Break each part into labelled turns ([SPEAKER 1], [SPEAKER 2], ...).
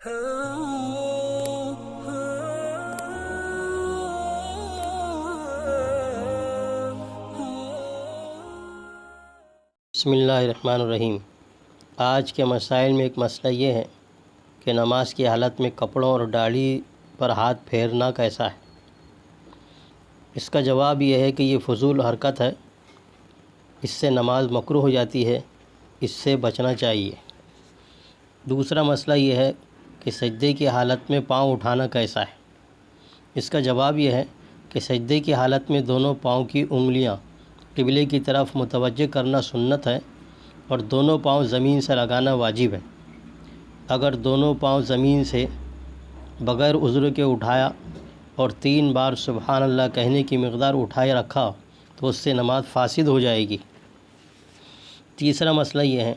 [SPEAKER 1] بسم اللہ الرحمن الرحیم۔ آج کے مسائل میں ایک مسئلہ یہ ہے کہ نماز کی حالت میں کپڑوں اور داڑھی پر ہاتھ پھیرنا کیسا ہے۔ اس کا جواب یہ ہے کہ یہ فضول حرکت ہے، اس سے نماز مکروہ ہو جاتی ہے، اس سے بچنا چاہیے۔ دوسرا مسئلہ یہ ہے کہ سجدے کی حالت میں پاؤں اٹھانا کیسا ہے۔ اس کا جواب یہ ہے کہ سجدے کی حالت میں دونوں پاؤں کی انگلیاں قبلے کی طرف متوجہ کرنا سنت ہے اور دونوں پاؤں زمین سے لگانا واجب ہے۔ اگر دونوں پاؤں زمین سے بغیر عذر کے اٹھایا اور 3 بار سبحان اللہ کہنے کی مقدار اٹھائے رکھا تو اس سے نماز فاسد ہو جائے گی۔ تیسرا مسئلہ یہ ہے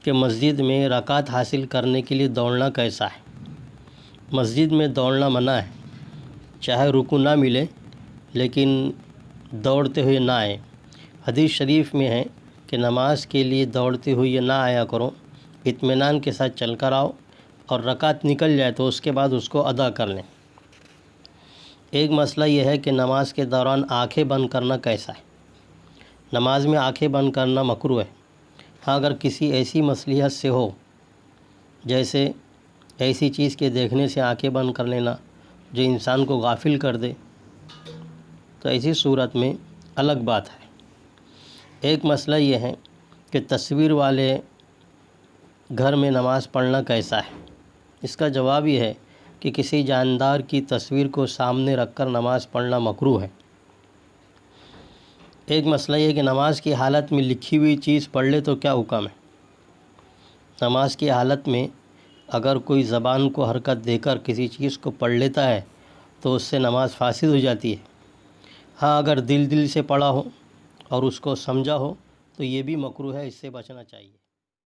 [SPEAKER 1] کہ مسجد میں رکعت حاصل کرنے کے لیے دوڑنا کیسا ہے۔ مسجد میں دوڑنا منع ہے، چاہے رکوع نہ ملے لیکن دوڑتے ہوئے نہ آئے۔ حدیث شریف میں ہے کہ نماز کے لیے دوڑتے ہوئے نہ آیا کرو، اطمینان کے ساتھ چل کر آؤ اور رکعت نکل جائے تو اس کے بعد اس کو ادا کر لیں۔ ایک مسئلہ یہ ہے کہ نماز کے دوران آنکھیں بند کرنا کیسا ہے۔ نماز میں آنکھیں بند کرنا مکروہ ہے۔ ہاں اگر کسی ایسی مصلحت سے ہو، جیسے ایسی چیز کے دیکھنے سے آنکھیں بند کر لینا جو انسان کو غافل کر دے، تو ایسی صورت میں الگ بات ہے۔ ایک مسئلہ یہ ہے کہ تصویر والے گھر میں نماز پڑھنا کیسا ہے۔ اس کا جواب یہ ہے کہ کسی جاندار کی تصویر کو سامنے رکھ کر نماز پڑھنا مکروہ ہے۔ ایک مسئلہ یہ ہے کہ نماز کی حالت میں لکھی ہوئی چیز پڑھ لے تو کیا حکم ہے۔ نماز کی حالت میں اگر کوئی زبان کو حرکت دے کر کسی چیز کو پڑھ لیتا ہے تو اس سے نماز فاسد ہو جاتی ہے۔ ہاں اگر دل سے پڑھا ہو اور اس کو سمجھا ہو تو یہ بھی مکروہ ہے، اس سے بچنا چاہیے۔